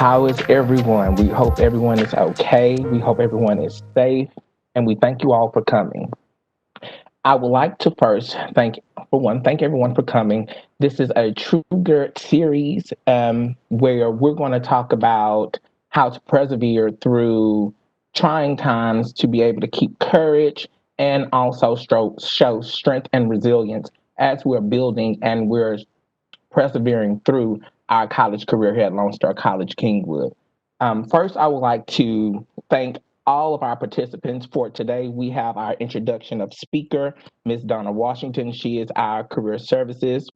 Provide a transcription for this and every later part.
How is everyone? We hope everyone is okay. We hope everyone is safe. And we thank you all for coming. I would like to first thank everyone for coming. This is a True Grit series where we're going to talk about how to persevere through trying times to be able to keep courage and also show strength and resilience as we're building and we're persevering through our college career here at Lone Star College-Kingwood. First, I would like to thank all of our participants for today. We have our introduction of speaker, Ms. Donna Washington. She is our career services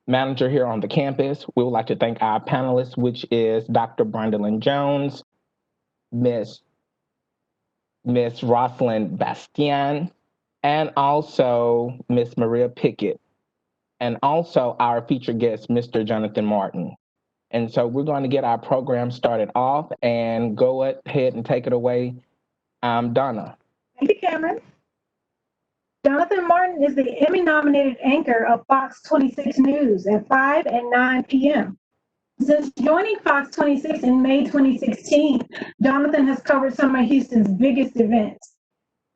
manager here on the campus. We would like to thank our panelists, which is Dr. Brandolyn Jones, Miss Roycelyn Bastian, and also Miss Maria Pickett, and also our featured guest, Mr. Jonathan Martin. And so we're going to get our program started off and go ahead and take it away. Donna. Thank you, Kameron. Jonathan Martin is the Emmy-nominated anchor of Fox 26 News at 5 and 9 p.m. Since joining Fox 26 in May 2016, Jonathan has covered some of Houston's biggest events.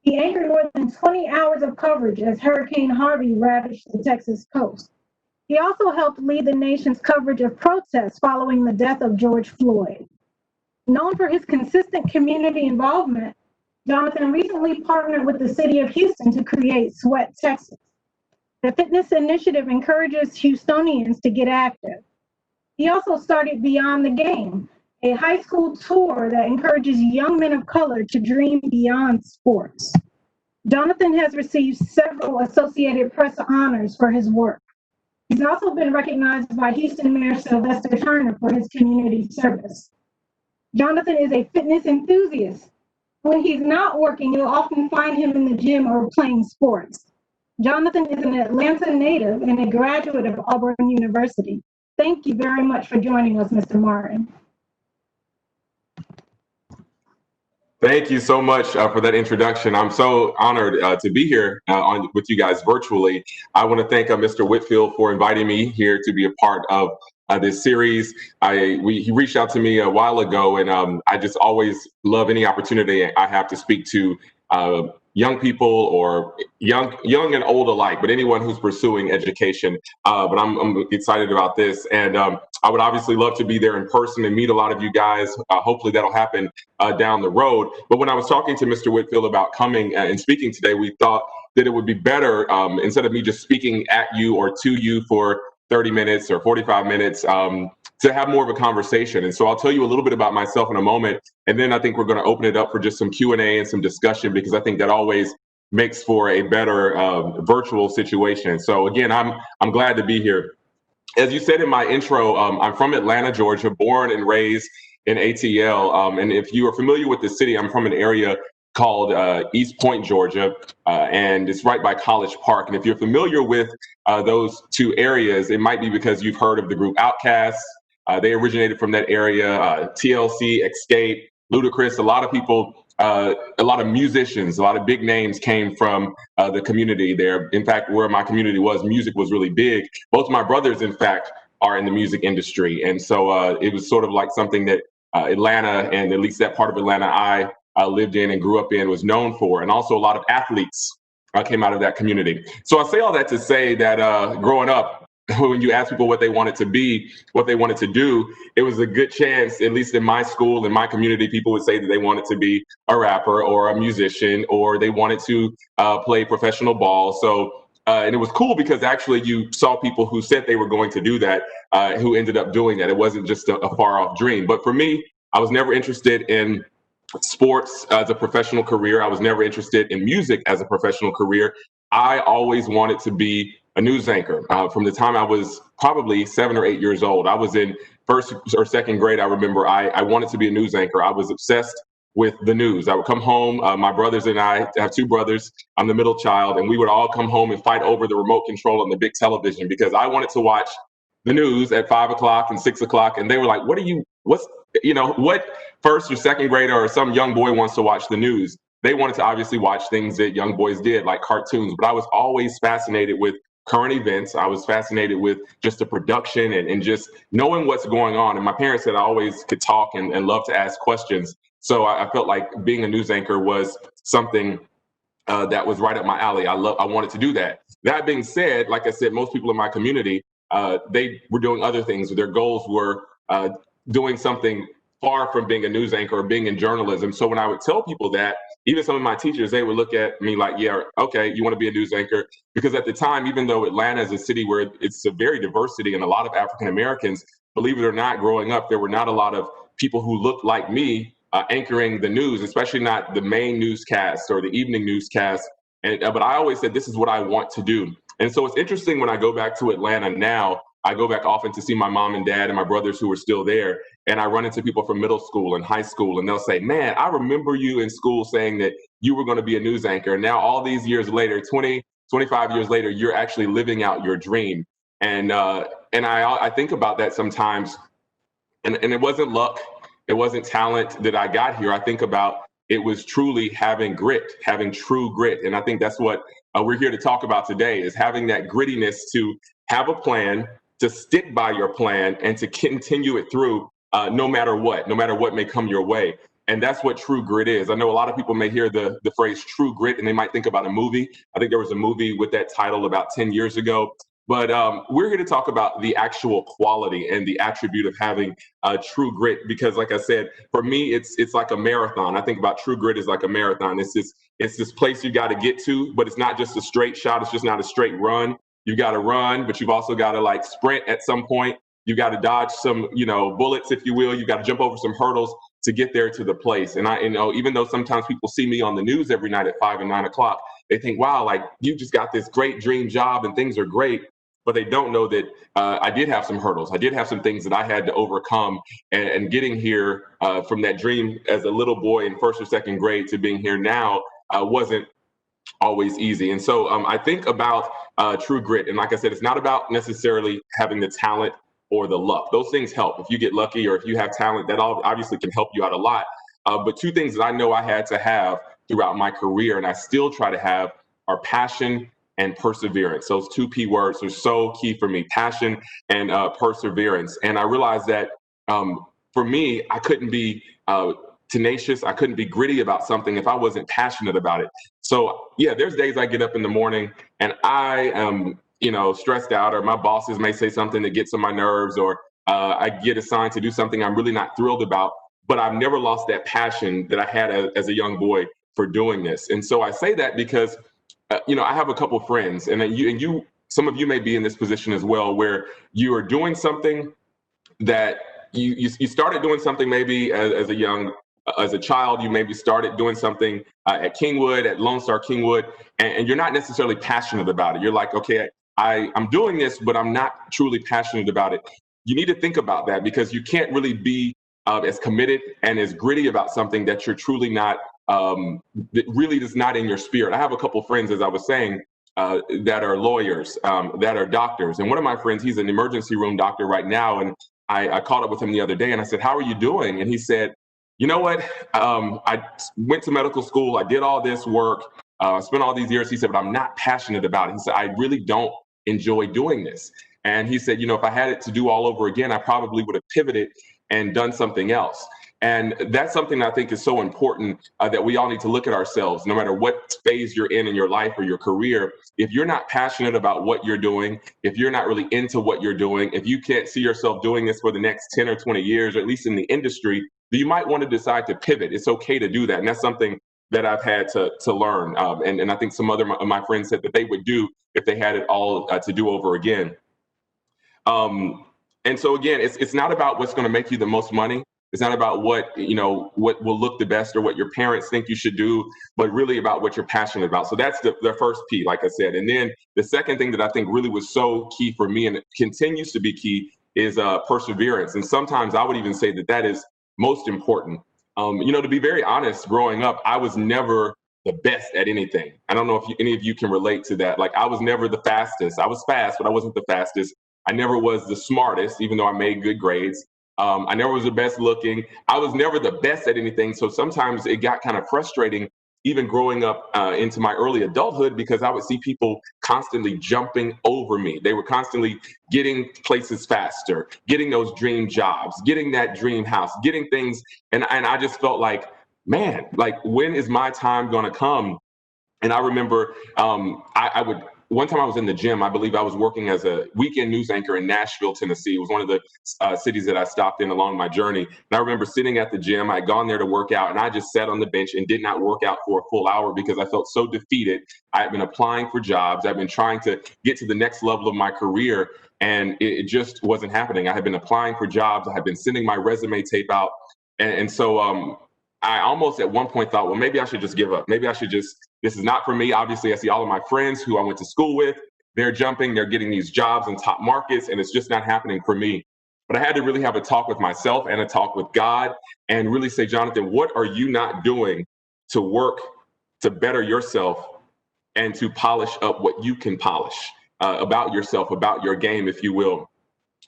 He anchored more than 20 hours of coverage as Hurricane Harvey ravaged the Texas coast. He also helped lead the nation's coverage of protests following the death of George Floyd. Known for his consistent community involvement, Jonathan recently partnered with the city of Houston to create Sweat Texas. The fitness initiative encourages Houstonians to get active. He also started Beyond the Game, a high school tour that encourages young men of color to dream beyond sports. Jonathan has received several Associated Press honors for his work. He's also been recognized by Houston Mayor Sylvester Turner for his community service. Jonathan is a fitness enthusiast. When he's not working, you'll often find him in the gym or playing sports. Jonathan is an Atlanta native and a graduate of Auburn University. Thank you very much for joining us, Mr. Martin. Thank you so much for that introduction. I'm so honored to be here with you guys virtually. I want to thank Mr. Whitfield for inviting me here to be a part of this series. He reached out to me a while ago, and I just always love any opportunity I have to speak to young people or young and old alike, but anyone who's pursuing education. But I'm excited about this, and I would obviously love to be there in person and meet a lot of you guys. Hopefully that'll happen down the road. But when I was talking to Mr. Whitfield about coming and speaking today, we thought that it would be better instead of me just speaking at you or to you for 30 minutes or 45 minutes to have more of a conversation. And so I'll tell you a little bit about myself in a moment. And then I think we're going to open it up for just some Q&A and some discussion, because I think that always makes for a better virtual situation. So again, I'm glad to be here. As you said in my intro, I'm from Atlanta, Georgia, born and raised in ATL. And if you are familiar with the city, I'm from an area called East Point, Georgia, and it's right by College Park. And if you're familiar with those two areas, it might be because you've heard of the group Outkast. They originated from that area. TLC, Escape, Ludacris, a lot of people, a lot of musicians, a lot of big names came from the community there. In fact, where my community was, music was really big. Both my brothers, in fact, are in the music industry. And so it was sort of like something that Atlanta, and at least that part of Atlanta I lived in and grew up in, was known for. And also a lot of athletes came out of that community. So I say all that to say that growing up, when you ask people what they wanted to be, what they wanted to do, it was a good chance, at least in my school, in my community, people would say that they wanted to be a rapper or a musician, or they wanted to play professional ball. So, and it was cool because actually you saw people who said they were going to do that, who ended up doing that. It wasn't just a far off dream. But for me, I was never interested in sports as a professional career. I was never interested in music as a professional career. I always wanted to be a news anchor. From the time I was probably 7 or 8 years old, I was in first or second grade. I remember I wanted to be a news anchor. I was obsessed with the news. I would come home, my brothers and I have two brothers, I'm the middle child, and we would all come home and fight over the remote control on the big television because I wanted to watch the news at 5 o'clock and 6 o'clock. And they were like, what first or second grader or some young boy wants to watch the news? They wanted to obviously watch things that young boys did, like cartoons, but I was always fascinated with current events. I was fascinated with just the production and just knowing what's going on. And my parents said I always could talk and love to ask questions. So I felt like being a news anchor was something that was right up my alley. I wanted to do that. That being said, like I said, most people in my community, they were doing other things. Their goals were doing something far from being a news anchor or being in journalism. So when I would tell people that, even some of my teachers, they would look at me like, yeah, okay, you want to be a news anchor? Because at the time, even though Atlanta is a city where it's a very diverse city and a lot of African Americans, believe it or not, growing up, there were not a lot of people who looked like me anchoring the news, especially not the main newscast or the evening newscast. And but I always said, this is what I want to do. And so it's interesting when I go back to Atlanta now, I go back often to see my mom and dad and my brothers who are still there. And I run into people from middle school and high school, and they'll say, man, I remember you in school saying that you were going to be a news anchor. And now all these years later, 25 years later, you're actually living out your dream. And I think about that sometimes. And it wasn't luck. It wasn't talent that I got here. I think about it was truly having grit, having true grit. And I think that's what we're here to talk about today, is having that grittiness to have a plan, to stick by your plan, and to continue it through no matter what may come your way. And that's what true grit is. I know a lot of people may hear the phrase true grit and they might think about a movie. I think there was a movie with that title about 10 years ago. But we're here to talk about the actual quality and the attribute of having true grit, because like I said, for me, it's like a marathon. I think about true grit as like a marathon. It's this place you got to get to, but it's not just a straight shot. It's just not a straight run. You got to run, but you've also got to like sprint at some point. You got to dodge some, bullets, if you will. You got to jump over some hurdles to get there to the place. And even though sometimes people see me on the news every night at 5 and 9 o'clock, they think, wow, like you just got this great dream job and things are great. But they don't know that I did have some hurdles. I did have some things that I had to overcome. And getting here from that dream as a little boy in first or second grade to being here now wasn't always easy. And so I think about true grit. And like I said, it's not about necessarily having the talent or the luck. Those things help. If you get lucky or if you have talent, that obviously can help you out a lot. But two things that I know I had to have throughout my career, and I still try to have, are passion and perseverance. Those two P words are so key for me, passion and perseverance. And I realized that for me, I couldn't be tenacious. I couldn't be gritty about something if I wasn't passionate about it. So yeah, there's days I get up in the morning and I am, stressed out, or my bosses may say something that gets on my nerves, or I get assigned to do something I'm really not thrilled about, but I've never lost that passion that I had as a young boy for doing this. And so I say that because I have a couple friends, and some of you may be in this position as well, where you are doing something that you started doing something maybe as a child. You maybe started doing something at Kingwood, at Lone Star College-Kingwood, and you're not necessarily passionate about it. You're like, okay, I'm doing this, but I'm not truly passionate about it. You need to think about that, because you can't really be as committed and as gritty about something that you're truly not, that really is not in your spirit. I have a couple friends, as I was saying, that are lawyers, that are doctors. And one of my friends, he's an emergency room doctor right now. And I caught up with him the other day and I said, how are you doing? And he said, you know what? I went to medical school. I did all this work. I spent all these years. He said, but I'm not passionate about it. He said, I really don't enjoy doing this. And he said, if I had it to do all over again, I probably would have pivoted and done something else. And that's something I think is so important, that we all need to look at ourselves, no matter what phase you're in your life or your career. If you're not passionate about what you're doing, if you're not really into what you're doing, if you can't see yourself doing this for the next 10 or 20 years, or at least in the industry, then you might want to decide to pivot. It's okay to do that. And that's something that I've had to learn. And I think some other of my friends said that they would do if they had it all to do over again. And so again, it's not about what's going to make you the most money. It's not about what will look the best or what your parents think you should do, but really about what you're passionate about. So that's the first P, like I said. And then the second thing that I think really was so key for me, and it continues to be key, is perseverance. And sometimes I would even say that is most important. To be very honest, growing up, I was never the best at anything. I don't know if any of you can relate to that. Like, I was never the fastest. I was fast, but I wasn't the fastest. I never was the smartest, even though I made good grades. I never was the best looking. I was never the best at anything. So sometimes it got kind of frustrating, even growing up into my early adulthood, because I would see people constantly jumping over me. They were constantly getting places faster, getting those dream jobs, getting that dream house, getting things. And I just felt like, man, like, when is my time going to come? And I remember I would, one time I was in the gym, I believe I was working as a weekend news anchor in Nashville, Tennessee. It was one of the cities that I stopped in along my journey. And I remember sitting at the gym, I'd gone there to work out, and I just sat on the bench and did not work out for a full hour because I felt so defeated. I had been applying for jobs. I've been trying to get to the next level of my career, and it just wasn't happening. I had been applying for jobs. I had been sending my resume tape out. And so I almost at one point thought, well, maybe I should just give up. Maybe I should just, this is not for me. Obviously, I see all of my friends who I went to school with, they're jumping, they're getting these jobs in top markets, and it's just not happening for me. But I had to really have a talk with myself and a talk with God and really say, Jonathan, what are you not doing to work to better yourself and to polish up what you can polish about yourself, about your game, if you will?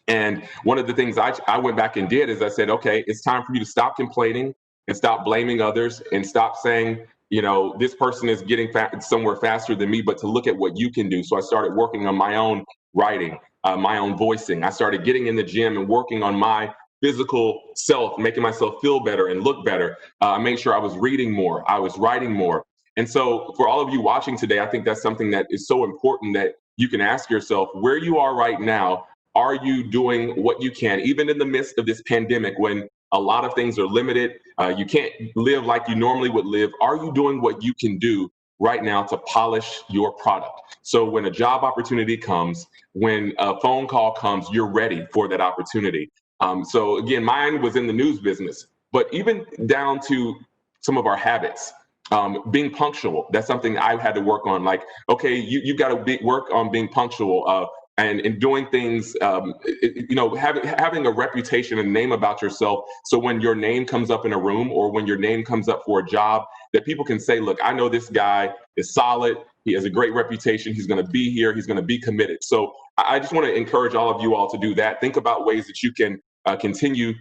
And one of the things I went back and did is I said, okay, it's time for you to stop complaining and stop blaming others and stop saying, you know, this person is getting somewhere faster than me, but to look at what you can do. So I started working on my own writing, my own voicing. I started getting in the gym and working on my physical self, making myself feel better and look better. I made sure I was reading more, I was writing more. And so for all of you watching today, I think that's something that is so important that you can ask yourself, where you are right now, are you doing what you can, even in the midst of this pandemic when a lot of things are limited, you can't live like you normally would live. Are you doing what you can do right now to polish your product? So when a job opportunity comes, when a phone call comes, you're ready for that opportunity. So again, mine was in the news business, but even down to some of our habits. Being punctual, that's something I've had to work on. Like, okay, you got to work on being punctual and doing things, you know, having a reputation and name about yourself. So when your name comes up in a room or when your name comes up for a job, that people can say, look, I know this guy is solid. He has a great reputation. He's going to be here. He's going to be committed. So I just want to encourage all of you all to do that. Think about ways that you can continue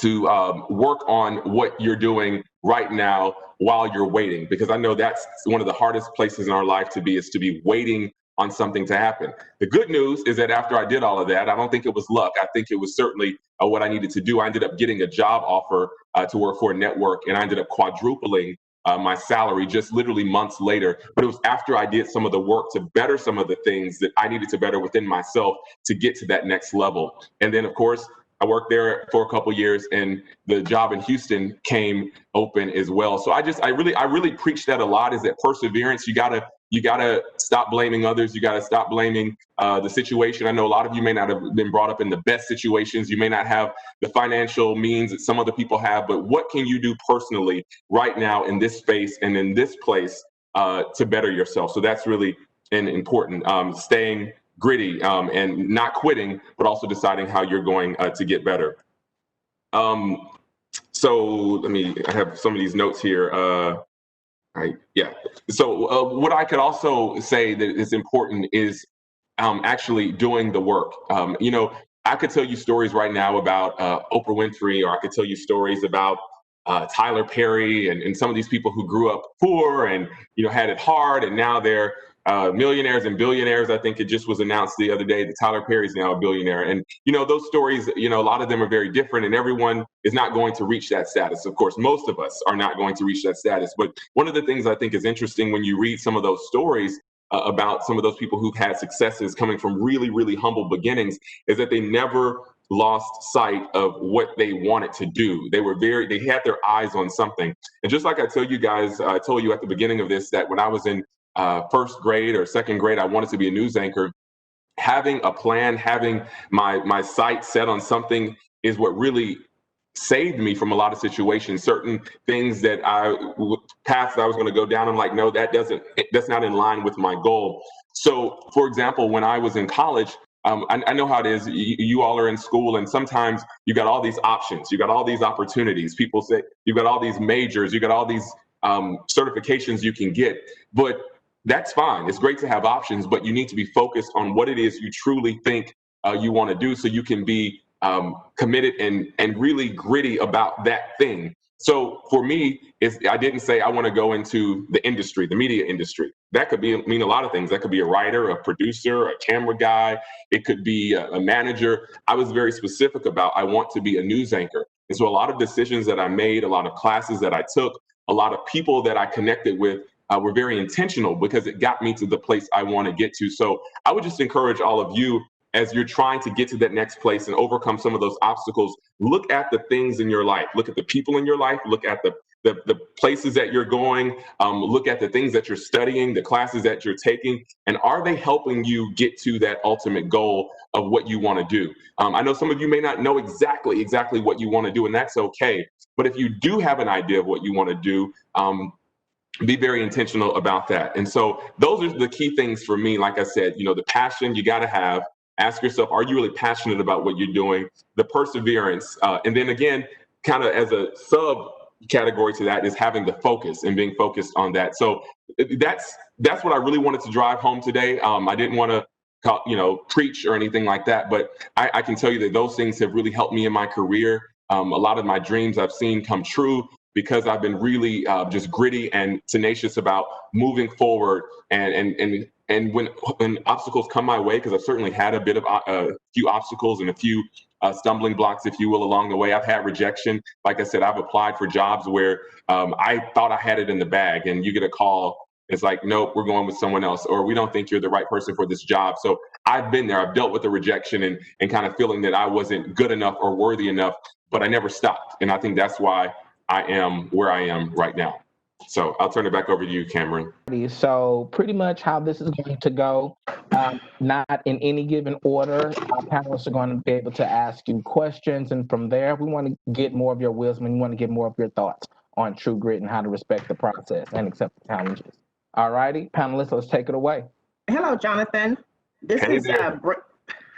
to work on what you're doing right now while you're waiting, because I know that's one of the hardest places in our life to be, is to be waiting on something to happen. The good news is that after I did all of that, I don't think it was luck. I think it was certainly what I needed to do. I ended up getting a job offer to work for a network, and I ended up quadrupling my salary just literally months later. But it was after I did some of the work to better some of the things that I needed to better within myself to get to that next level. And then, of course, I worked there for a couple of years, and the job in Houston came open as well. So I really preach that a lot, is that perseverance. You gotta stop blaming others. You gotta stop blaming the situation. I know a lot of you may not have been brought up in the best situations. You may not have the financial means that some other people have, but what can you do personally right now in this space and in this place to better yourself? So that's really important. Staying gritty and not quitting, but also deciding how you're going to get better. So I have some of these notes here. So what I could also say that is important is actually doing the work. You know, I could tell you stories right now about Oprah Winfrey, or I could tell you stories about Tyler Perry and some of these people who grew up poor and, you know, had it hard, and now they're millionaires and billionaires. I think it just was announced the other day that Tyler Perry is now a billionaire. And, you know, those stories, you know, a lot of them are very different, and everyone is not going to reach that status. Of course, most of us are not going to reach that status. But one of the things I think is interesting when you read some of those stories about some of those people who've had successes coming from really, really humble beginnings, is that they never lost sight of what they wanted to do. They had their eyes on something. And just like I told you guys, I told you at the beginning of this, that when I was in first grade or second grade, I wanted to be a news anchor. Having a plan, having my sight set on something is what really saved me from a lot of situations. Certain things that paths that I was going to go down, I'm like, no, that's not in line with my goal. So, for example, when I was in college, I know how it is. You all are in school, and sometimes you got all these options, you got all these opportunities. People say you got all these majors, you got all these certifications you can get, but that's fine. It's great to have options, but you need to be focused on what it is you truly think you want to do, so you can be committed and really gritty about that thing. So for me, I didn't say I want to go into the industry, the media industry. That could mean a lot of things. That could be a writer, a producer, a camera guy. It could be a manager. I was very specific about I want to be a news anchor. And so a lot of decisions that I made, a lot of classes that I took, a lot of people that I connected with were very intentional because it got me to the place I want to get to. So I would just encourage all of you, as you're trying to get to that next place and overcome some of those obstacles, look at the things in your life, look at the people in your life, look at the places that you're going, look at the things that you're studying, the classes that you're taking, and are they helping you get to that ultimate goal of what you want to do? I know some of you may not know exactly what you want to do, and that's okay. But if you do have an idea of what you want to do, be very intentional about that. And so those are the key things for me. Like I said, the passion you got to have. Ask yourself, are you really passionate about what you're doing? The perseverance. And then again, kind of as a subcategory to that is having the focus and being focused on that. So that's what I really wanted to drive home today. I didn't want to preach or anything like that, but I can tell you that those things have really helped me in my career. A lot of my dreams I've seen come true because I've been really just gritty and tenacious about moving forward and when obstacles come my way, because I've certainly had a few obstacles and a few stumbling blocks, if you will, along the way. I've had rejection. Like I said, I've applied for jobs where I thought I had it in the bag, and you get a call. It's like, nope, we're going with someone else, or we don't think you're the right person for this job. So I've been there. I've dealt with the rejection and kind of feeling that I wasn't good enough or worthy enough, but I never stopped. And I think that's why I am where I am right now. So I'll turn it back over to you, Kameron. So pretty much how this is going to go, not in any given order. Our panelists are going to be able to ask you questions. And from there, we want to get more of your wisdom and we want to get more of your thoughts on true grit and how to respect the process and accept the challenges. All righty, panelists, let's take it away. Hello, Jonathan.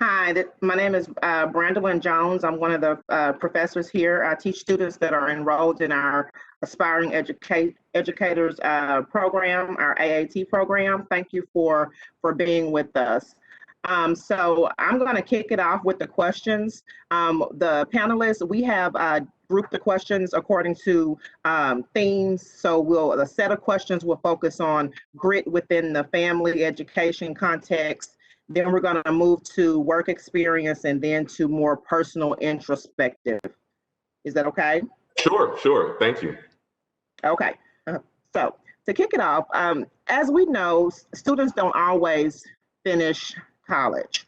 Hi, my name is Brandolyn Jones. I'm one of the professors here. I teach students that are enrolled in our Aspiring Educators program, our AAT program. Thank you for being with us. So I'm going to kick it off with the questions. The panelists, we have grouped the questions according to themes. So a set of questions will focus on grit within the family education context. Then we're going to move to work experience and then to more personal introspective. Is that okay? Sure. Thank you. Okay. So to kick it off, as we know, students don't always finish college.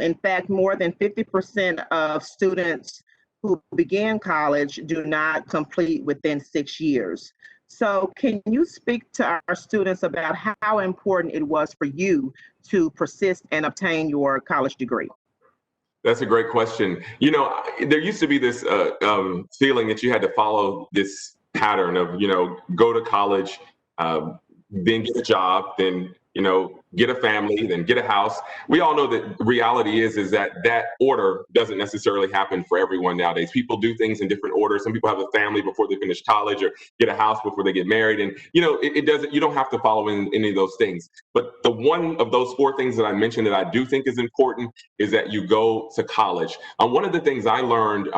In fact, more than 50% of students who begin college do not complete within 6 years. So can you speak to our students about how important it was for you to persist and obtain your college degree? That's a great question. There used to be this feeling that you had to follow this pattern of, go to college, then get a job, then, get a family, then get a house. We all know that reality is that order doesn't necessarily happen for everyone nowadays. People do things in different orders. Some people have a family before they finish college or get a house before they get married. And, it doesn't, you don't have to follow in any of those things. But the one of those four things that I mentioned that I do think is important is that you go to college. One of the things I learned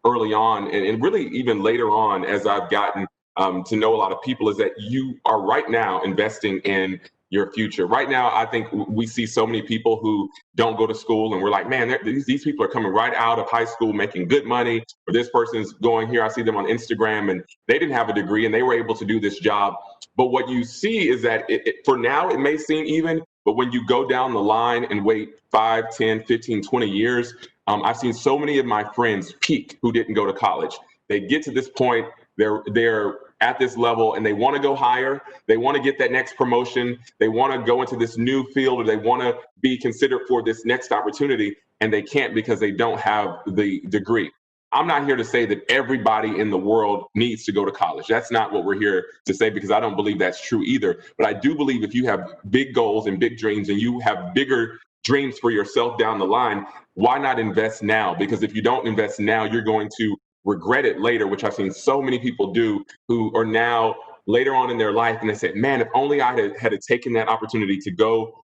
early on and really even later on as I've gotten to know a lot of people is that you are right now investing in your future. Right now, I think we see so many people who don't go to school and we're like, man, these people are coming right out of high school making good money, or this person's going here. I see them on Instagram and they didn't have a degree and they were able to do this job. But what you see is that for now, it may seem even, but when you go down the line and wait 5, 10, 15, 20 years, I've seen so many of my friends peak who didn't go to college. They get to this point, they're at this level and they want to go higher. They want to get that next promotion. They want to go into this new field, or they want to be considered for this next opportunity, and they can't because they don't have the degree. I'm not here to say that everybody in the world needs to go to college. That's not what we're here to say, because I don't believe that's true either. But I do believe if you have big goals and big dreams and you have bigger dreams for yourself down the line, why not invest now? Because if you don't invest now, you're going to regret it later, which I've seen so many people do who are now later on in their life. And they said, man, if only I had taken that opportunity to go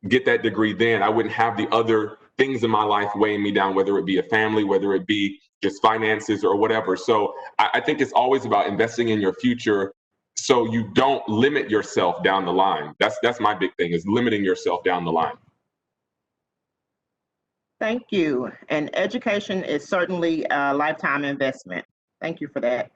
get that degree then, I wouldn't have the other things in my life weighing me down, whether it be a family, whether it be just finances or whatever. So I think it's always about investing in your future so you don't limit yourself down the line. That's my big thing, is limiting yourself down the line. Thank you. And education is certainly a lifetime investment. Thank you for that.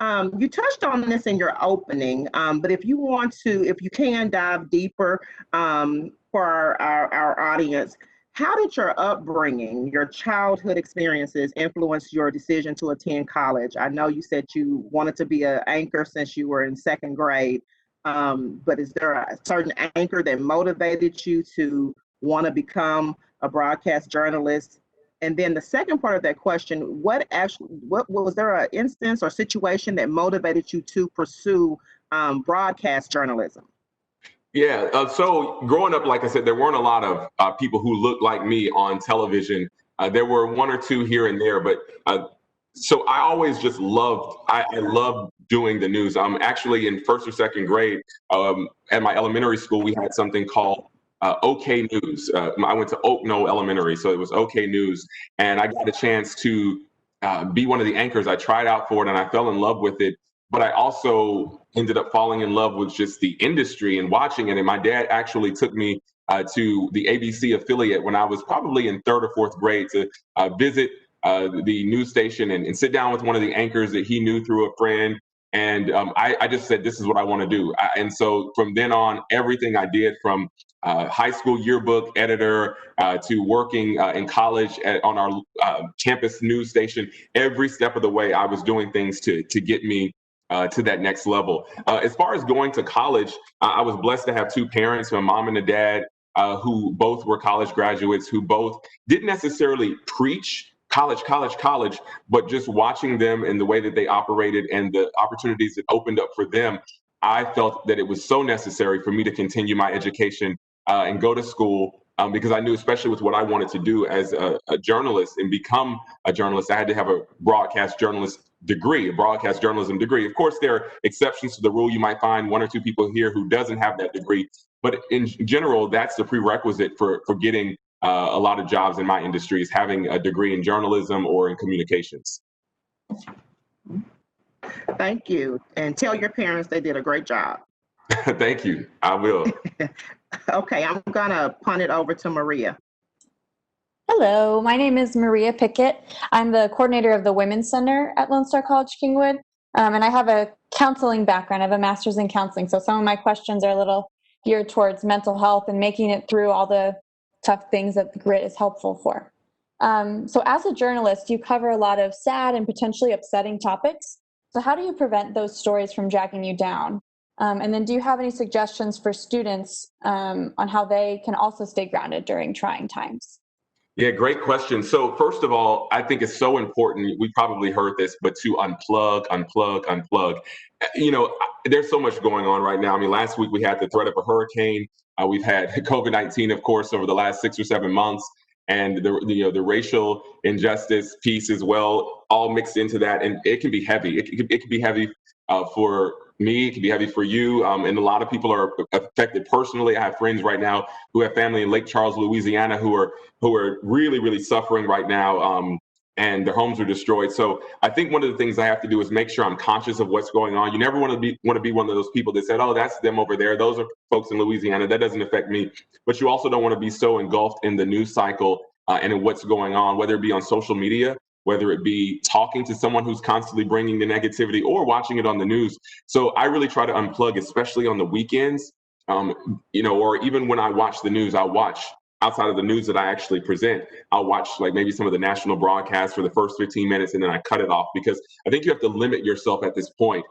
You touched on this in your opening, but if you can dive deeper for our audience, how did your upbringing, your childhood experiences influence your decision to attend college? I know you said you wanted to be an anchor since you were in second grade, but is there a certain anchor that motivated you to want to become a broadcast journalist? And then the second part of that question, what was there an instance or situation that motivated you to pursue broadcast journalism? Yeah, so growing up, like I said, there weren't a lot of people who looked like me on television. There were one or two here and there, but so I always just I loved doing the news. I'm actually in first or second grade at my elementary school. We had something called OK News. I went to Oak Knoll Elementary, so it was OK News, and I got a chance to be one of the anchors. I tried out for it, and I fell in love with it. But I also ended up falling in love with just the industry and watching it. And my dad actually took me to the ABC affiliate when I was probably in third or fourth grade to visit the news station and sit down with one of the anchors that he knew through a friend. And I just said, this is what I want to do. And so from then on, everything I did, from high school yearbook editor to working in college on our campus news station, every step of the way, I was doing things to get me to that next level. As far as going to college, I was blessed to have two parents, my mom and a dad, who both were college graduates, who both didn't necessarily preach college, but just watching them and the way that they operated and the opportunities that opened up for them, I felt that it was so necessary for me to continue my education and go to school. Because I knew, especially with what I wanted to do as a journalist and become a journalist, I had to have a broadcast journalism degree. Of course, there are exceptions to the rule. You might find one or two people here who doesn't have that degree, but in general, that's the prerequisite for getting a lot of jobs in my industry, is having a degree in journalism or in communications. Thank you. And tell your parents they did a great job. Thank you. I will. Okay, I'm gonna punt it over to Maria. Hello, my name is Maria Pickett. I'm the coordinator of the Women's Center at Lone Star College-Kingwood, and I have a counseling background. I have a master's in counseling, so some of my questions are a little geared towards mental health and making it through all the tough things that the grit is helpful for. So as a journalist, you cover a lot of sad and potentially upsetting topics. So how do you prevent those stories from dragging you down? And then do you have any suggestions for students on how they can also stay grounded during trying times? Yeah, great question. So first of all, I think it's so important, we probably heard this, but to unplug. You know, there's so much going on right now. I mean, last week we had the threat of a hurricane. We've had COVID-19, of course, over the last 6 or 7 months, and the racial injustice piece as well, all mixed into that. And it can be heavy. It can be heavy for me, it can be heavy for you, and a lot of people are affected personally. I have friends right now who have family in Lake Charles, Louisiana, who are really, really suffering right now, and their homes are destroyed. So I think one of the things I have to do is make sure I'm conscious of what's going on. You never want to be one of those people that said, "Oh, that's them over there. Those are folks in Louisiana. That doesn't affect me." But you also don't want to be so engulfed in the news cycle and in what's going on, whether it be on social media, whether it be talking to someone who's constantly bringing the negativity, or watching it on the news. So I really try to unplug, especially on the weekends, or even when I watch the news. I'll watch, outside of the news that I actually present, I'll watch like maybe some of the national broadcasts for the first 15 minutes, and then I cut it off, because I think you have to limit yourself at this point.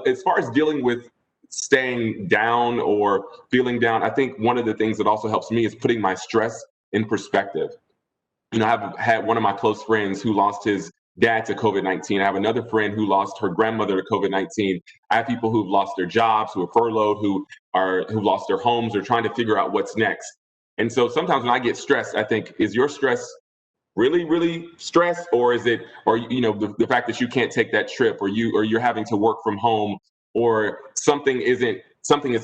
As far as dealing with staying down or feeling down, I think one of the things that also helps me is putting my stress in perspective. I've had one of my close friends who lost his dad to COVID-19. I have another friend who lost her grandmother to COVID-19. I have people who've lost their jobs, who are furloughed, who lost their homes, or trying to figure out what's next. And so sometimes when I get stressed, I think, is your stress really, really stress, or is it, the fact that you can't take that trip, or you're having to work from home, or something is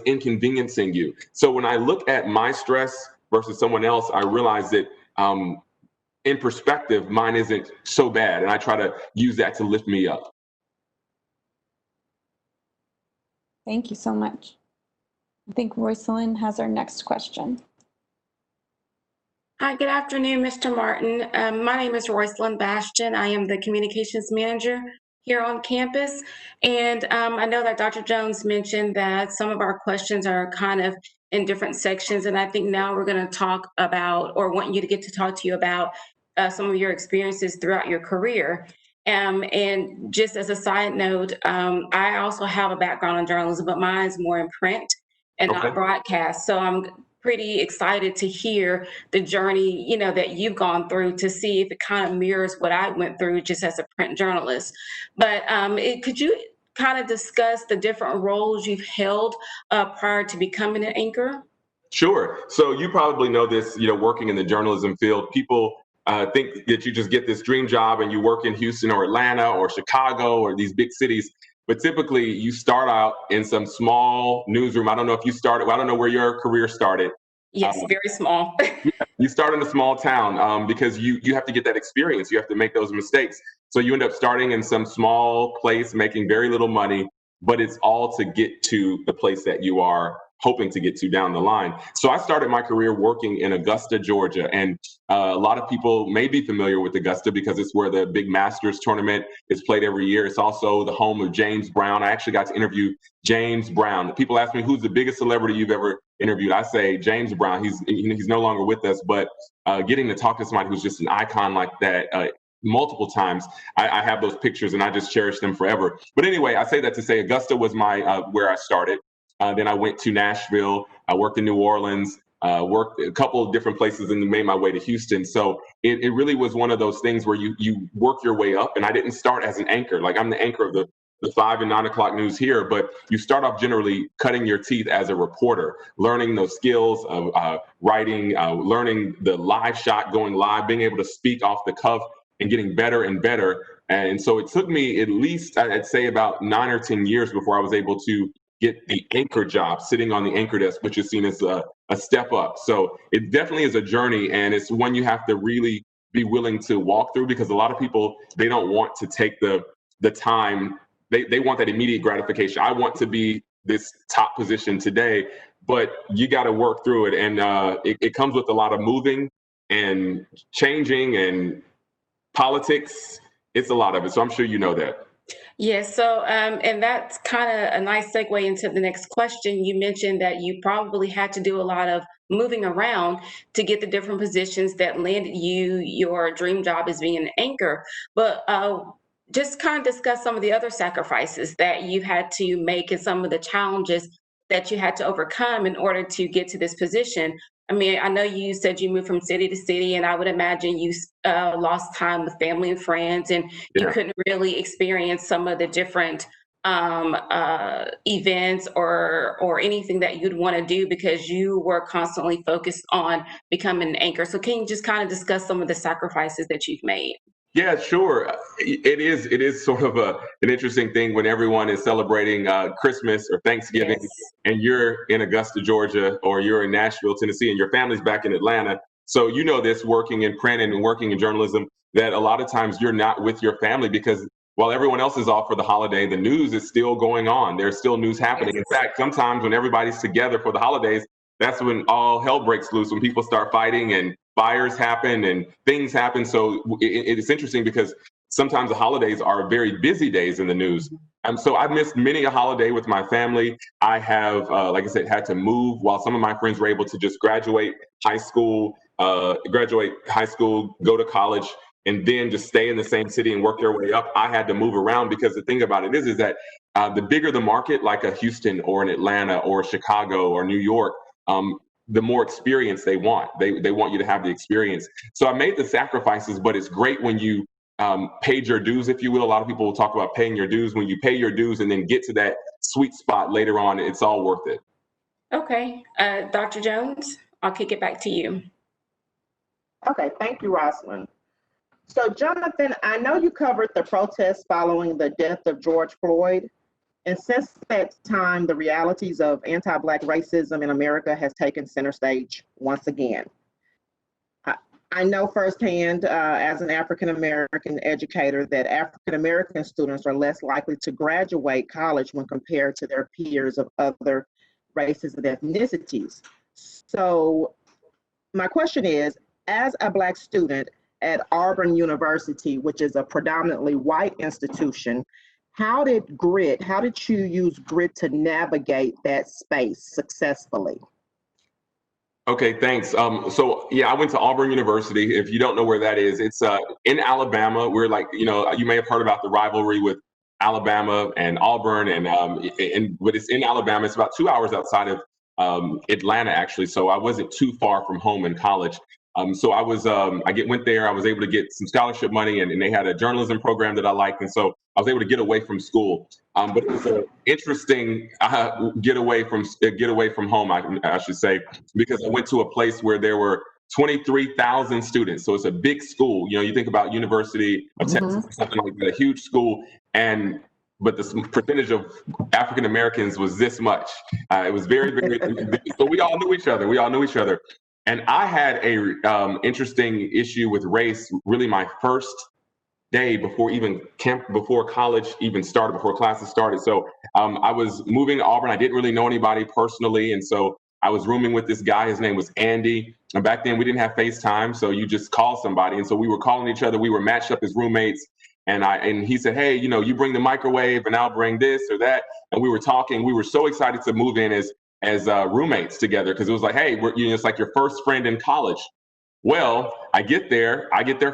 inconveniencing you. So when I look at my stress versus someone else, I realize that in perspective, mine isn't so bad. And I try to use that to lift me up. Thank you so much. I think Roycelyn has our next question. Hi, good afternoon, Mr. Martin. My name is Roycelyn Bastian. I am the communications manager here on campus. And I know that Dr. Jones mentioned that some of our questions are kind of in different sections. And I think now we're going to talk about, or want you to get to talk to you about some of your experiences throughout your career. And just as a side note, I also have a background in journalism, but mine's more in print and Okay. not broadcast. So I'm pretty excited to hear the journey, you know, that you've gone through, to see if it kind of mirrors what I went through just as a print journalist. But could you kind of discuss the different roles you've held prior to becoming an anchor? Sure. So you probably know this, you know, working in the journalism field, people think that you just get this dream job and you work in Houston or Atlanta or Chicago or these big cities. But typically you start out in some small newsroom. I don't know if you started, I don't know where your career started. Yes, very small. You start in a small town because you have to get that experience. You have to make those mistakes. So you end up starting in some small place, making very little money, but it's all to get to the place that you are hoping to get to down the line. So I started my career working in Augusta, Georgia. And a lot of people may be familiar with Augusta because it's where the big Masters tournament is played every year. It's also the home of James Brown. I actually got to interview James Brown. People ask me, who's the biggest celebrity you've ever interviewed? I say James Brown. He's no longer with us, but getting to talk to somebody who's just an icon like that multiple times, I have those pictures and I just cherish them forever. But anyway, I say that to say Augusta was my where I started. Then I went to Nashville. I worked in New Orleans, worked a couple of different places, and made my way to Houston. So it really was one of those things where you work your way up. And I didn't start as an anchor. Like, I'm the anchor of the 5 and 9 o'clock news here, but you start off generally cutting your teeth as a reporter, learning those skills of writing, learning the live shot, going live, being able to speak off the cuff, and getting better and better. And so it took me at least, I'd say, about 9 or 10 years before I was able to get the anchor job, sitting on the anchor desk, which is seen as a step up. So it definitely is a journey, and it's one you have to really be willing to walk through, because a lot of people, they don't want to take the time. They want that immediate gratification. I want to be this top position today, but you got to work through it. And it comes with a lot of moving and changing and politics. It's a lot of it. So I'm sure you know that. Yes, so and that's kind of a nice segue into the next question. You mentioned that you probably had to do a lot of moving around to get the different positions that landed you your dream job as being an anchor. But just kind of discuss some of the other sacrifices that you had to make and some of the challenges that you had to overcome in order to get to this position. I mean, I know you said you moved from city to city, and I would imagine you lost time with family and friends, and you couldn't really experience some of the different events or anything that you'd want to do because you were constantly focused on becoming an anchor. So can you just kind of discuss some of the sacrifices that you've made? Yeah, sure. It is sort of an interesting thing when everyone is celebrating Christmas or Thanksgiving, Yes. and you're in Augusta, Georgia, or you're in Nashville, Tennessee, and your family's back in Atlanta. So you know this, working in print and working in journalism, that a lot of times you're not with your family because while everyone else is off for the holiday, the news is still going on. There's still news happening. In fact, sometimes when everybody's together for the holidays, that's when all hell breaks loose, when people start fighting and fires happen and things happen. So it's interesting because sometimes the holidays are very busy days in the news. So I've missed many a holiday with my family. I have, like I said, had to move while some of my friends were able to just graduate high school, go to college, and then just stay in the same city and work their way up. I had to move around because the thing about it is that the bigger the market, like a Houston or an Atlanta or Chicago or New York, the more experience they want. They want you to have the experience. So I made the sacrifices, but it's great when you paid your dues, if you will. A lot of people will talk about paying your dues. When you pay your dues and then get to that sweet spot later on, it's all worth it. Okay, Dr. Jones, I'll kick it back to you. Okay, thank you, Roycelyn. So Jonathan, I know you covered the protests following the death of George Floyd. And since that time, the realities of anti-Black racism in America has taken center stage once again. I know firsthand as an African-American educator that African-American students are less likely to graduate college when compared to their peers of other races and ethnicities. So my question is, as a Black student at Auburn University, which is a predominantly white institution, how did you use grit to navigate that space successfully? Okay, thanks. So yeah, I went to Auburn University. If you don't know where that is, it's in Alabama. We're like, you may have heard about the rivalry with Alabama and Auburn, but it's in Alabama. It's about 2 hours outside of Atlanta, actually. So I wasn't too far from home in college. So I went there. I was able to get some scholarship money, and they had a journalism program that I liked, and so I was able to get away from school. But it was an interesting get away from home, I should say, because I went to a place where there were 23,000 students. So it's a big school. You think about University of Texas, or something like that, a huge school, but the percentage of African Americans was this much. It was very, very. So we all knew each other. And I had a interesting issue with race. Really, my first day before college even started, before classes started. So I was moving to Auburn. I didn't really know anybody personally, and so I was rooming with this guy. His name was Andy. And back then we didn't have FaceTime, so you just call somebody. And so we were calling each other. We were matched up as roommates. And he said, hey, you bring the microwave, and I'll bring this or that. And we were talking. We were so excited to move in as roommates together, because it was like, hey, it's like your first friend in college. Well, I get there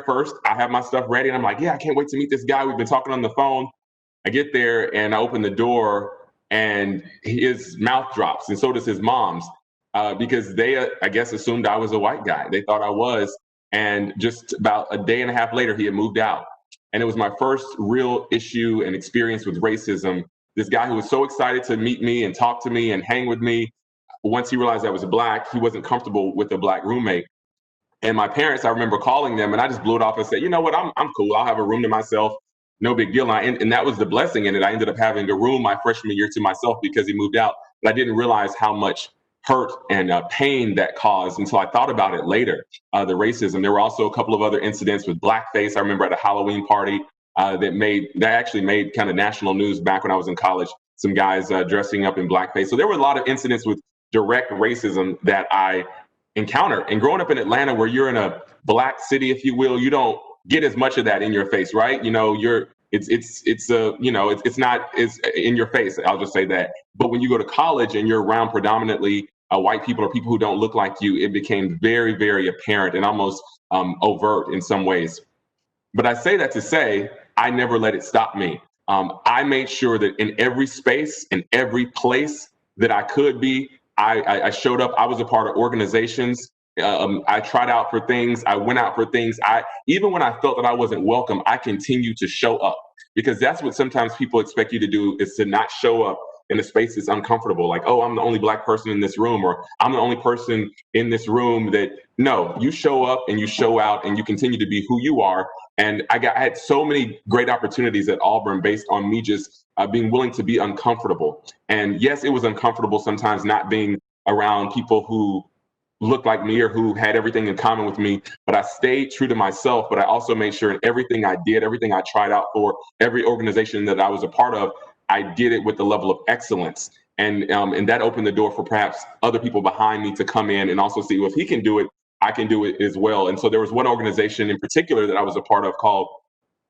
first. I have my stuff ready, and I'm like, yeah, I can't wait to meet this guy. We've been talking on the phone. I get there, and I open the door, and his mouth drops, and so does his mom's, because they, I guess, assumed I was a white guy. They thought I was, and just about a day and a half later, he had moved out. And it was my first real issue and experience with racism. This guy who was so excited to meet me and talk to me and hang with me, once he realized I was Black, he wasn't comfortable with a Black roommate. And my parents, I remember calling them, and I just blew it off and said, you know what, I'm cool. I'll have a room to myself. No big deal. And that was the blessing in it. I ended up having a room my freshman year to myself because he moved out. But I didn't realize how much hurt and pain that caused until I thought about it later, the racism. There were also a couple of other incidents with blackface. I remember at a Halloween party that actually made kind of national news back when I was in college, some guys dressing up in blackface. So there were a lot of incidents with direct racism that I encountered. And growing up in Atlanta, where you're in a Black city, if you will, you don't get as much of that in your face, right? It's not as in your face. I'll just say that. But when you go to college and you're around predominantly white people or people who don't look like you, it became very, very apparent and almost overt in some ways. But I say that to say, I never let it stop me. I made sure that in every space, in every place that I could be, I showed up. I was a part of organizations. I tried out for things. I went out for things. Even when I felt that I wasn't welcome, I continued to show up, because that's what sometimes people expect you to do, is to not show up in a space that's uncomfortable. Like, oh, I'm the only Black person in this room, or I'm the only person in this room that, no, you show up and you show out and you continue to be who you are. And I had so many great opportunities at Auburn based on me just being willing to be uncomfortable. And yes, it was uncomfortable sometimes not being around people who looked like me or who had everything in common with me, but I stayed true to myself. But I also made sure in everything I did, everything I tried out for, every organization that I was a part of, I did it with the level of excellence. And that opened the door for perhaps other people behind me to come in and also see, well, if he can do it, I can do it as well. And so there was one organization in particular that I was a part of called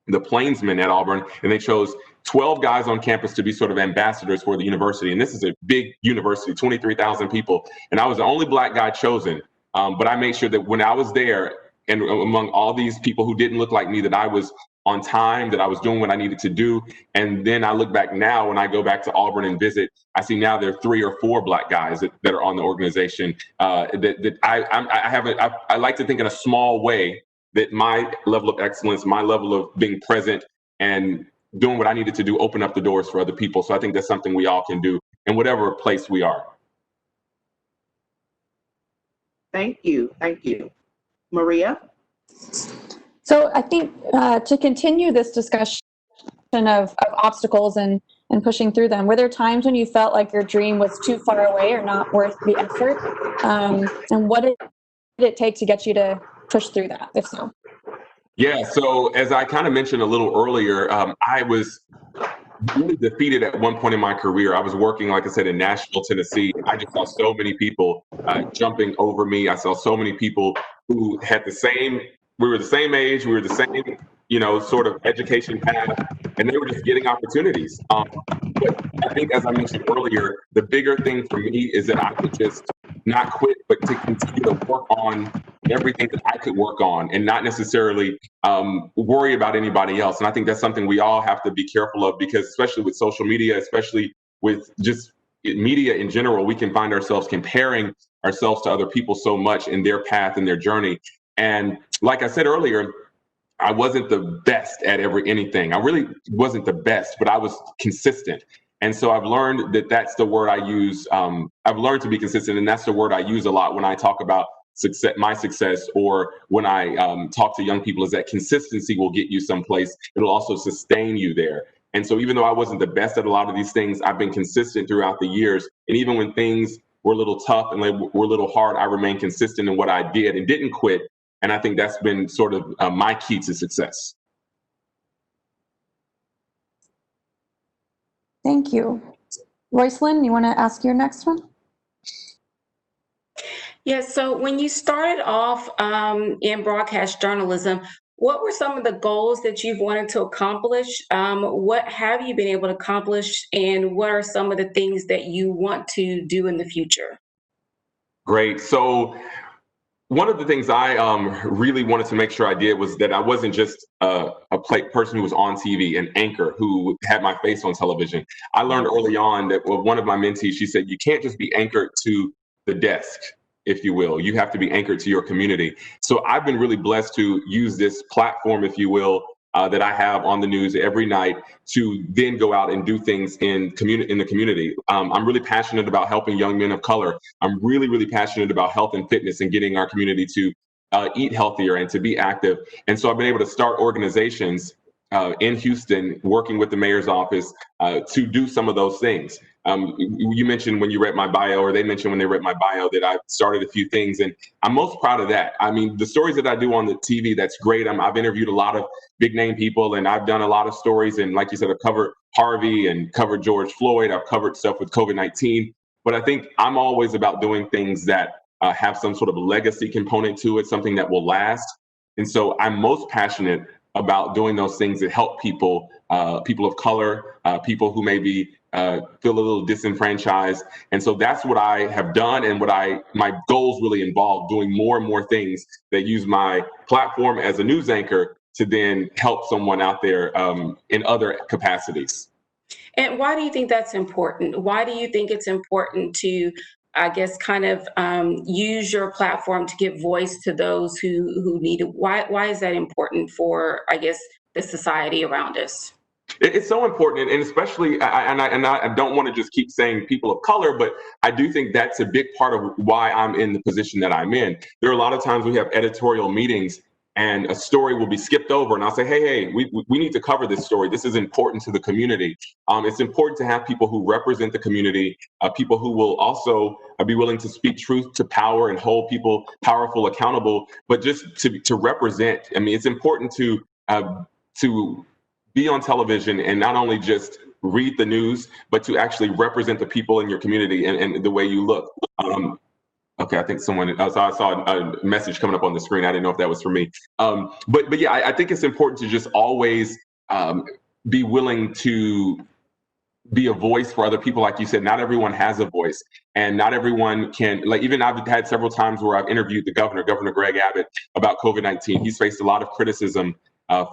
the Plainsmen at Auburn, and they chose 12 guys on campus to be sort of ambassadors for the university. And this is a big university, 23,000 people. And I was the only Black guy chosen. But I made sure that when I was there and among all these people who didn't look like me, that I was on time, that I was doing what I needed to do. And then I look back now, when I go back to Auburn and visit, I see now there are 3 or 4 Black guys that are on the organization. I like to think in a small way that my level of excellence, my level of being present and doing what I needed to do, open up the doors for other people. So I think that's something we all can do in whatever place we are. Thank you. Thank you. Maria? So I think to continue this discussion of obstacles and pushing through them, were there times when you felt like your dream was too far away or not worth the effort? And what did it take to get you to push through that, if so? Yeah, so as I kind of mentioned a little earlier, I was really defeated at one point in my career. I was working, like I said, in Nashville, Tennessee. I just saw so many people jumping over me. I saw so many people who had we were the same age, we were the same, sort of education path, and they were just getting opportunities. But I think, as I mentioned earlier, the bigger thing for me is that I could just not quit, but to continue to work on everything that I could work on and not necessarily worry about anybody else. And I think that's something we all have to be careful of, because especially with social media, especially with just media in general, we can find ourselves comparing ourselves to other people so much in their path and their journey. And like I said earlier, I wasn't the best at anything. I really wasn't the best, but I was consistent. And so I've learned that that's the word I use. I've learned to be consistent, and that's the word I use a lot when I talk about my success, or when I talk to young people, is that consistency will get you someplace. It'll also sustain you there. And so even though I wasn't the best at a lot of these things, I've been consistent throughout the years. And even when things were a little tough and they were a little hard, I remained consistent in what I did and didn't quit. And I think that's been sort of my key to success. Thank you. Roycelyn, you want to ask your next one? Yes. So when you started off in broadcast journalism, what were some of the goals that you've wanted to accomplish? What have you been able to accomplish? And what are some of the things that you want to do in the future? Great. So one of the things I really wanted to make sure I did was that I wasn't just a person who was on TV, an anchor who had my face on television. I learned early on that one of my mentees, she said, you can't just be anchored to the desk, if you will. You have to be anchored to your community. So I've been really blessed to use this platform, if you will, that I have on the news every night, to then go out and do things in the community. I'm really passionate about helping young men of color. I'm really, really passionate about health and fitness and getting our community to eat healthier and to be active. And so I've been able to start organizations in Houston, working with the mayor's office to do some of those things. You mentioned when you read my bio, or they mentioned when they read my bio, that I've started a few things, and I'm most proud of that. I mean, the stories that I do on the TV, that's great. I've interviewed a lot of big name people, and I've done a lot of stories. And like you said, I've covered Harvey and covered George Floyd. I've covered stuff with COVID-19. But I think I'm always about doing things that have some sort of legacy component to it, something that will last. And so I'm most passionate about doing those things that help people, people of color, people who maybe feel a little disenfranchised. And so that's what I have done, and my goals really involve doing more and more things that use my platform as a news anchor to then help someone out there in other capacities. And why do you think that's important? Why do you think it's important to, I guess, kind of use your platform to give voice to those who need it? Why is that important for, I guess, the society around us? It's so important, and especially, I don't want to just keep saying people of color, but I do think that's a big part of why I'm in the position that I'm in. There are a lot of times we have editorial meetings, and a story will be skipped over, and I'll say, hey, we need to cover this story. This is important to the community. It's important to have people who represent the community, people who will also be willing to speak truth to power and hold people powerful accountable, but just to represent. I mean, it's important to be on television and not only just read the news, but to actually represent the people in your community and the way you look. Okay, I think I saw a message coming up on the screen. I didn't know if that was for me. But yeah, I think it's important to just always be willing to be a voice for other people. Like you said, not everyone has a voice, and not everyone can, like, even I've had several times where I've interviewed the Governor Greg Abbott, about COVID-19. He's faced a lot of criticism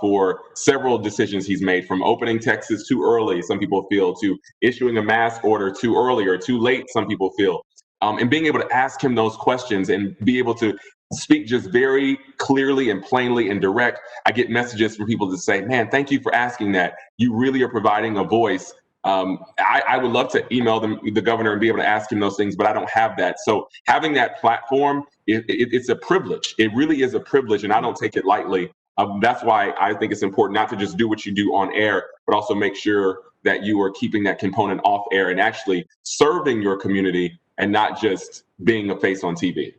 for several decisions he's made, from opening Texas too early, some people feel, to issuing a mask order too early or too late, some people feel. And being able to ask him those questions and be able to speak just very clearly and plainly and direct. I get messages from people that say, man, thank you for asking that. You really are providing a voice. I would love to email the governor and be able to ask him those things, but I don't have that. So having that platform, it's a privilege. It really is a privilege, and I don't take it lightly. That's why I think it's important not to just do what you do on air, but also make sure that you are keeping that component off air and actually serving your community and not just being a face on TV.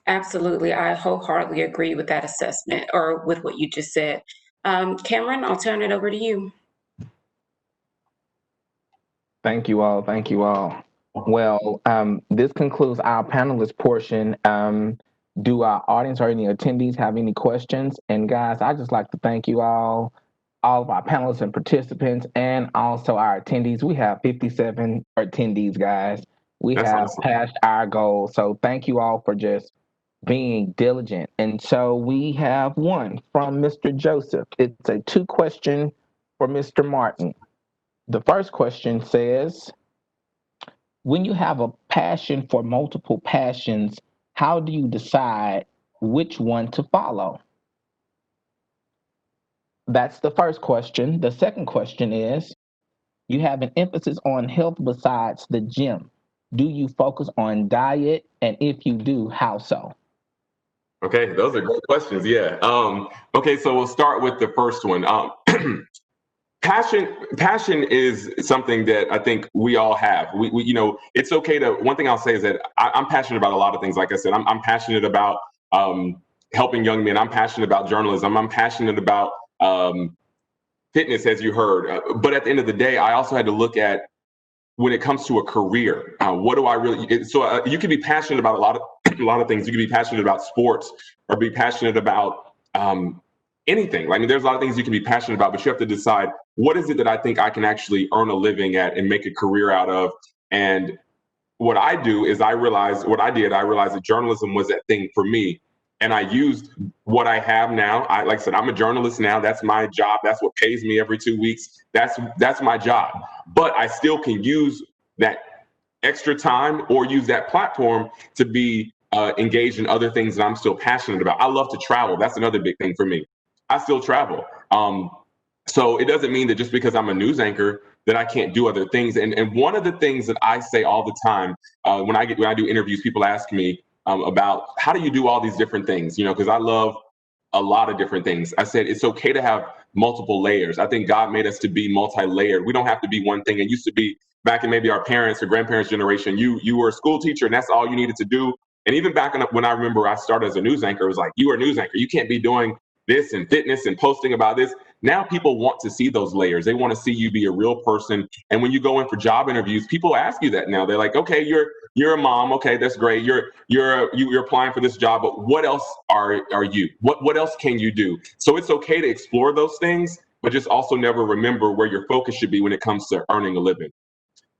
Absolutely. I wholeheartedly agree with that assessment or with what you just said. Kameron, I'll turn it over to you. Thank you all. Thank you all. Well, this concludes our panelist portion. Do our audience or any attendees have any questions? And guys, I just like to thank you all of our panelists and participants, and also our attendees. We have 57 attendees, guys. We That's have awesome. passed our goal. So thank you all for just being diligent. And so we have one from Mr. Joseph. It's a 2-question for Mr. Martin. The first question says, when you have a passion for multiple passions, how do you decide which one to follow? That's the first question. The second question is, you have an emphasis on health besides the gym. Do you focus on diet? And if you do, how so? Okay, those are great questions. Yeah. Okay, so we'll start with the first one. Passion is something that I think we all have. We it's okay to. One thing I'll say is that I'm passionate about a lot of things. Like I said, I'm passionate about helping young men. I'm passionate about journalism. I'm passionate about fitness, as you heard. But at the end of the day, I also had to look at, when it comes to a career, what do I really? So you can be passionate about a lot of things. You can be passionate about sports, or be passionate about anything. I mean, there's a lot of things you can be passionate about, but you have to decide, what is it that I think I can actually earn a living at and make a career out of? And what I do is I realized that journalism was that thing for me. And I used what I have now. Like I said, I'm a journalist now. That's my job. That's what pays me every 2 weeks. That's my job. But I still can use that extra time or use that platform to be engaged in other things that I'm still passionate about. I love to travel. That's another big thing for me. I still travel. So it doesn't mean that just because I'm a news anchor that I can't do other things. And one of the things that I say all the time when I do interviews, people ask me about, how do you do all these different things? Because I love a lot of different things. I said it's okay to have multiple layers. I think God made us to be multi-layered. We don't have to be one thing. It used to be back in maybe our parents' or grandparents' generation. You were a school teacher and that's all you needed to do. And even back when I remember I started as a news anchor, it was like, you are a news anchor. You can't be doing this and fitness and posting about this. Now people want to see those layers. They want to see you be a real person. And when you go in for job interviews, people ask you that now. They're like, okay, you're a mom. Okay, that's great. You're applying for this job, but what else are you? What else can you do? So it's okay to explore those things, but just also never remember where your focus should be when it comes to earning a living.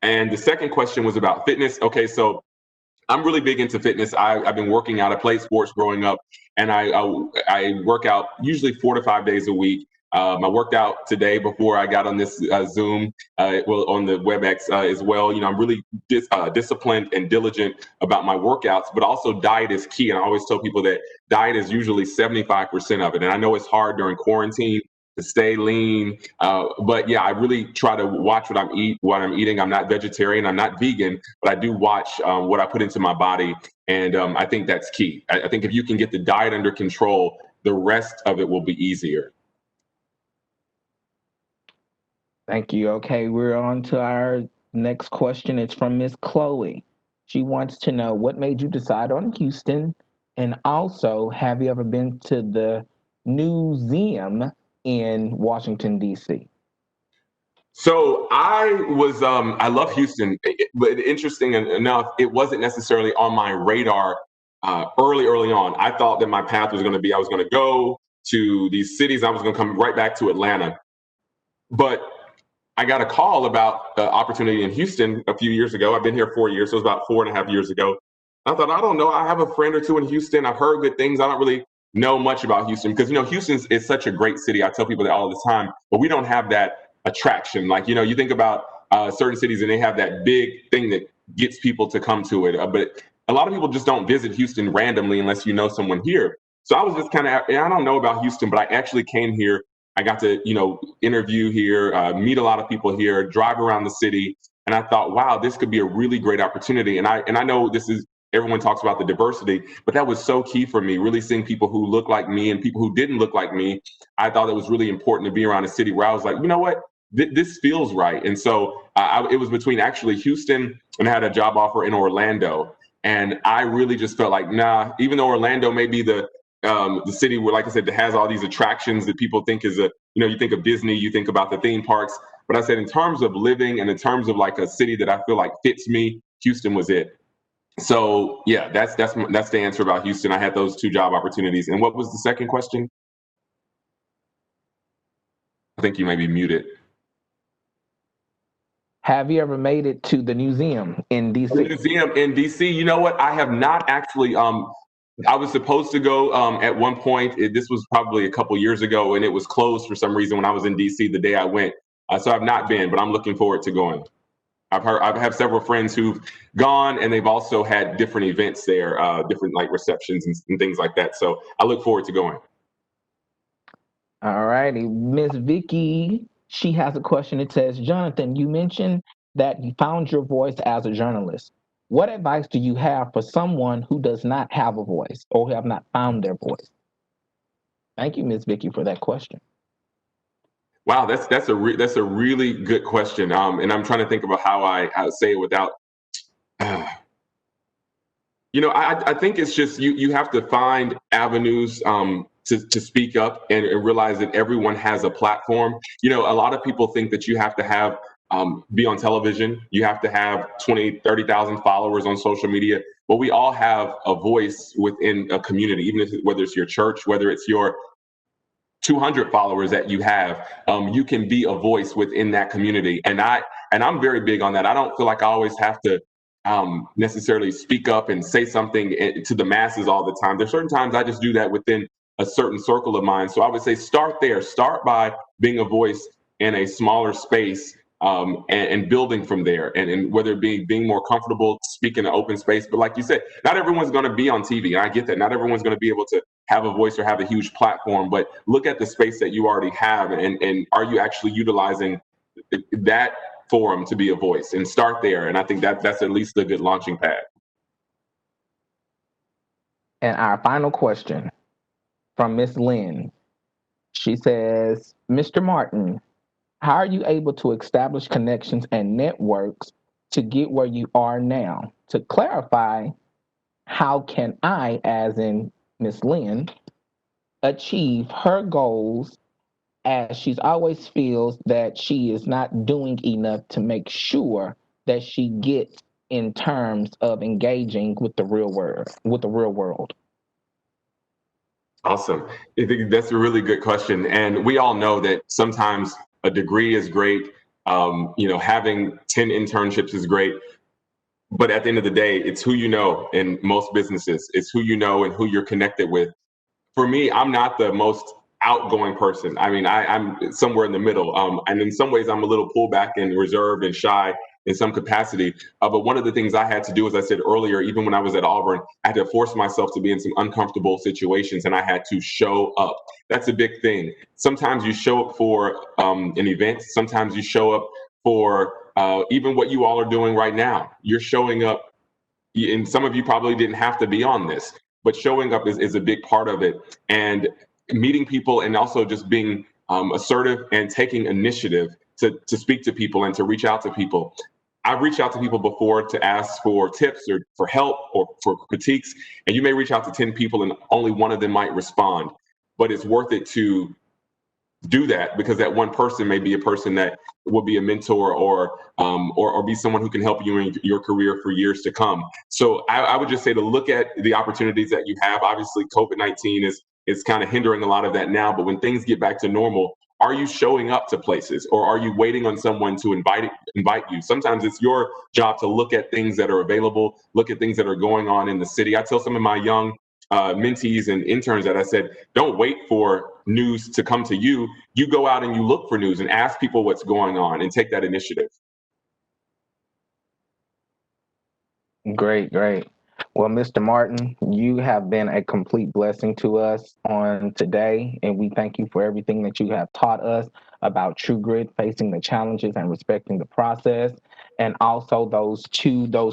And the second question was about fitness. Okay, so I'm really big into fitness. I've been working out. I played sports growing up, and I work out usually 4 to 5 days a week. I worked out today before I got on this Zoom, on the WebEx as well. I'm really disciplined and diligent about my workouts, but also diet is key. And I always tell people that diet is usually 75% of it. And I know it's hard during quarantine to stay lean. But yeah, I really try to watch what I'm eating. I'm not vegetarian, I'm not vegan, but I do watch what I put into my body. And I think that's key. I think if you can get the diet under control, the rest of it will be easier. Thank you. Okay, we're on to our next question. It's from Miss Chloe. She wants to know, what made you decide on Houston? And also, have you ever been to the museum in Washington, D.C.? So I love Houston, but interesting enough, it wasn't necessarily on my radar early on. I thought that my path was going to be, I was going to go to these cities. I was going to come right back to Atlanta. But I got a call about the opportunity in Houston a few years ago. I've been here 4 years, so it was about 4.5 years ago. I thought, I don't know, I have a friend or two in Houston. I've heard good things. I don't really know much about Houston because, Houston is such a great city. I tell people that all the time, but we don't have that attraction. Like, you think about certain cities and they have that big thing that gets people to come to it. But a lot of people just don't visit Houston randomly unless you know someone here. So I was just kind of, I don't know about Houston, but I actually came here. I got to, interview here, meet a lot of people here, drive around the city. And I thought, wow, this could be a really great opportunity. And I know everyone talks about the diversity, but that was so key for me, really seeing people who look like me and people who didn't look like me. I thought it was really important to be around a city where I was like, you know what, this feels right. And so it was between actually Houston, and I had a job offer in Orlando. And I really just felt like, nah, even though Orlando may be the city where, like I said, that has all these attractions that people think is you think of Disney, you think about the theme parks. But I said, in terms of living and in terms of like a city that I feel like fits me, Houston was it. So yeah, that's the answer about Houston. I had those 2 job opportunities. And what was the second question? I think you may be muted. Have you ever made it to the museum in DC? The museum in DC, you know what? I have not actually. I was supposed to go at one point. This was probably a couple years ago, and it was closed for some reason when I was in DC the day I went. So I've not been, but I'm looking forward to going. I have several friends who've gone, and they've also had different events there, different like receptions and things like that. So I look forward to going. All righty, Miss Vicky, she has a question. It says, Jonathan, you mentioned that you found your voice as a journalist. What advice do you have for someone who does not have a voice or who have not found their voice? Thank you, Miss Vicky, for that question. Wow, that's a really good question. And I'm trying to think about how I say it without. I think it's just you have to find avenues to speak up and realize that everyone has a platform. A lot of people think that you have to have be on television. You have to have 20, 30,000 followers on social media. But we all have a voice within a community, even whether it's your church, whether it's your 200 followers that you have, you can be a voice within that community. And I'm very big on that. I don't feel like I always have to necessarily speak up and say something to the masses all the time. There's certain times I just do that within a certain circle of mine. So I would say start there. Start by being a voice in a smaller space and building from there. And whether it be being more comfortable speaking in an open space. But like you said, not everyone's going to be on TV. And I get that. Not everyone's going to be able to have a voice or have a huge platform. But look at the space that you already have. And are you actually utilizing that forum to be a voice? And start there. And I think that's at least a good launching pad. And our final question from Miss Lynn. She says, Mr. Martin, how are you able to establish connections and networks to get where you are now? To clarify, how can I, as in Miss Lynn, achieve her goals, as she's always feels that she is not doing enough to make sure that she gets in terms of engaging with the real world? Awesome. I think that's a really good question. And we all know that sometimes a degree is great. Having 10 internships is great. But at the end of the day, it's who you know in most businesses. It's who you know and who you're connected with. For me, I'm not the most outgoing person. I mean, I'm somewhere in the middle. And in some ways, I'm a little pulled back and reserved and shy in some capacity. But one of the things I had to do, as I said earlier, even when I was at Auburn, I had to force myself to be in some uncomfortable situations, and I had to show up. That's a big thing. Sometimes you show up for an event. Sometimes you show up for even what you all are doing right now. You're showing up, and some of you probably didn't have to be on this, but showing up is a big part of it. And meeting people, and also just being assertive and taking initiative to speak to people and to reach out to people. I've reached out to people before to ask for tips or for help or for critiques, and you may reach out to 10 people and only one of them might respond, but it's worth it to do that, because that one person may be a person that will be a mentor or be someone who can help you in your career for years to come. So I would just say to look at the opportunities that you have. Obviously, COVID-19 is kind of hindering a lot of that now, but when things get back to normal, are you showing up to places, or are you waiting on someone to invite you? Sometimes it's your job to look at things that are available, look at things that are going on in the city. I tell some of my young mentees and interns that I said, don't wait for news to come to you. You go out and you look for news and ask people what's going on and take that initiative. Great. Well, Mr. Martin, you have been a complete blessing to us on today, and we thank you for everything that you have taught us about true grit, facing the challenges and respecting the process, and also those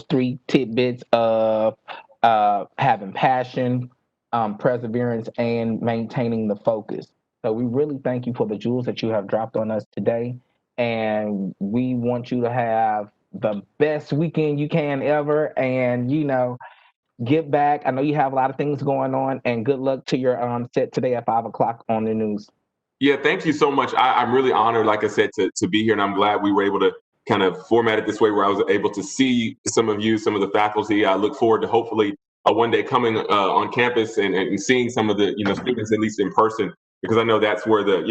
3 tidbits of having passion, perseverance, and maintaining the focus. So we really thank you for the jewels that you have dropped on us today, and we want you to have the best weekend you can ever. And get back. I know you have a lot of things going on, and good luck to your set today at 5 o'clock on the news. Yeah, thank you so much. I'm really honored, like I said, to be here, and I'm glad we were able to kind of format it this way where I was able to see some of you, some of the faculty. I look forward to hopefully one day coming on campus and seeing some of the students, at least in person, because I know that's where the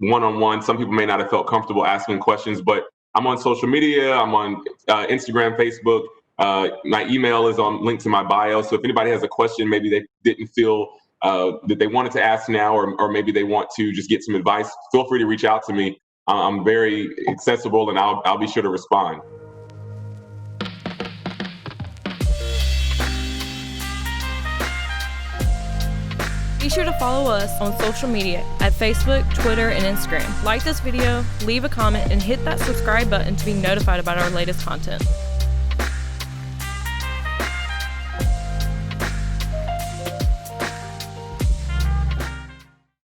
one-on-one, some people may not have felt comfortable asking questions, but I'm on social media. I'm on Instagram, Facebook. My email is linked to my bio. So if anybody has a question, maybe they didn't feel that they wanted to ask now, or maybe they want to just get some advice, feel free to reach out to me. I'm very accessible, and I'll be sure to respond. Be sure to follow us on social media at Facebook, Twitter, and Instagram. Like this video, leave a comment, and hit that subscribe button to be notified about our latest content.